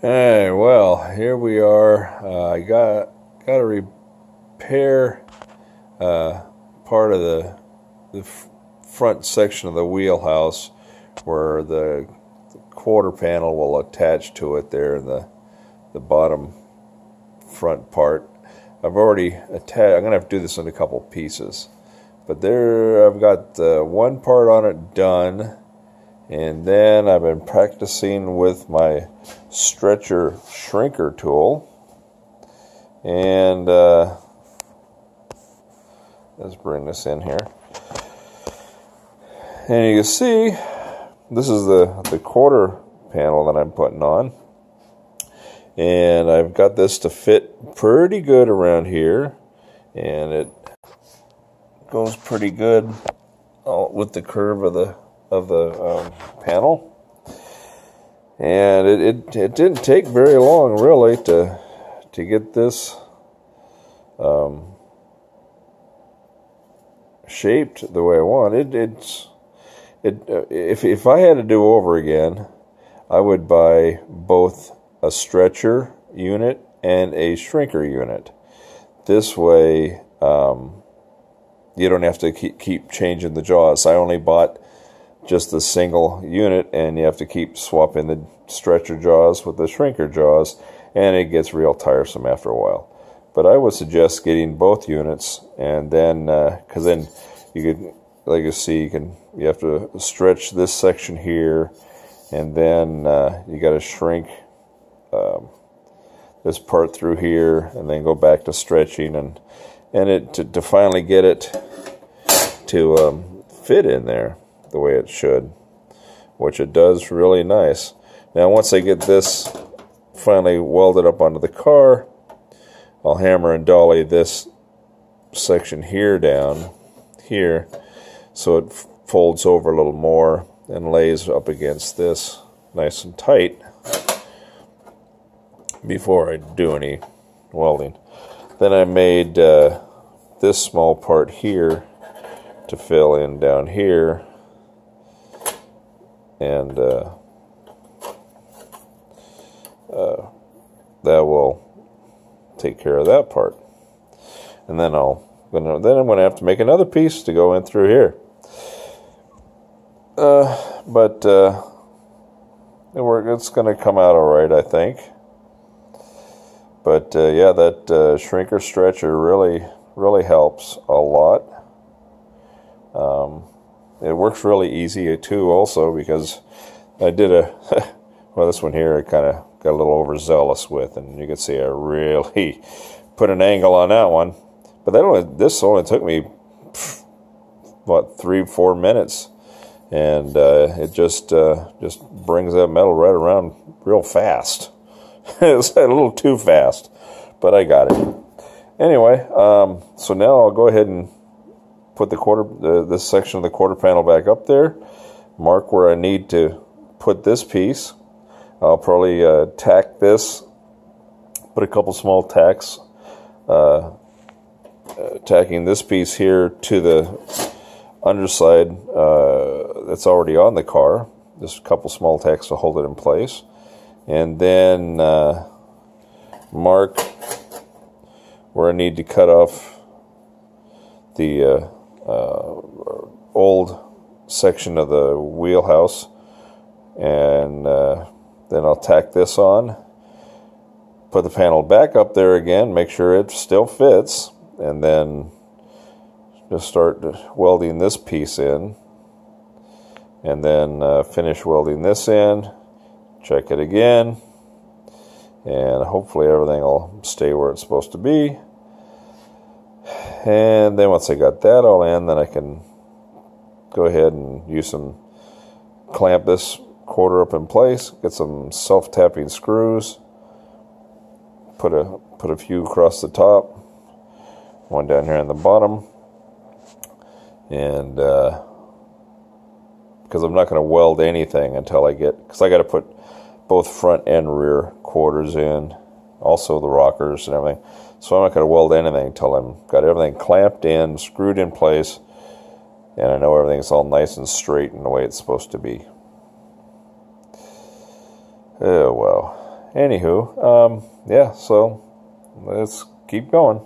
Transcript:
Hey, well, here we are. I got to repair part of the front section of the wheelhouse where the quarter panel will attach to it there in the bottom front part. I've already attached. I'm gonna have to do this in a couple pieces, but there I've got one part on it done. And then I've been practicing with my stretcher shrinker tool. And let's bring this in here. And you can see, this is the quarter panel that I'm putting on. And I've got this to fit pretty good around here. And it goes pretty good with the curve of the panel, and it didn't take very long really to get this shaped the way I want. If I had to do over again, I would buy both a stretcher unit and a shrinker unit. This way you don't have to keep changing the jaws. I only bought just the single unit, and you have to keep swapping the stretcher jaws with the shrinker jaws, and it gets real tiresome after a while. But I would suggest getting both units, and then because then you could, like you see, you have to stretch this section here, and then you got to shrink this part through here, and then go back to stretching, and it to finally get it to fit in there the way it should, which it does really nice. Now once I get this finally welded up onto the car, I'll hammer and dolly this section here down here so it folds over a little more and lays up against this nice and tight before I do any welding. Then I made this small part here to fill in down here, and that will take care of that part. And then I'm going to have to make another piece to go in through here. But it's going to come out all right, I think. But yeah, that shrinker stretcher really helps a lot. It works really easy too, also, because I did well, this one here I kind of got a little overzealous with, and you can see I really put an angle on that one. But this only took me what 3-4 minutes, and it just brings that metal right around real fast. It's a little too fast, but I got it. Anyway, so now I'll go ahead and put this section of the quarter panel back up there, mark where I need to put this piece. I'll probably tack this, put a couple small tacks, tacking this piece here to the underside that's already on the car. Just a couple small tacks to hold it in place. And then mark where I need to cut off the old section of the wheelhouse, and then I'll tack this on, put the panel back up there again, make sure it still fits, and then just start welding this piece in, and then finish welding this in, check it again, and hopefully everything will stay where it's supposed to be. And then once I got that all in, then I can go ahead and clamp this quarter up in place, get some self-tapping screws, put a few across the top, one down here on the bottom, and because I'm not going to weld anything until because I got to put both front and rear quarters in, also the rockers and everything. So I'm not going to weld anything until I've got everything clamped in, screwed in place, and I know everything's all nice and straight in the way it's supposed to be. Oh, well. anywho, yeah, so let's keep going.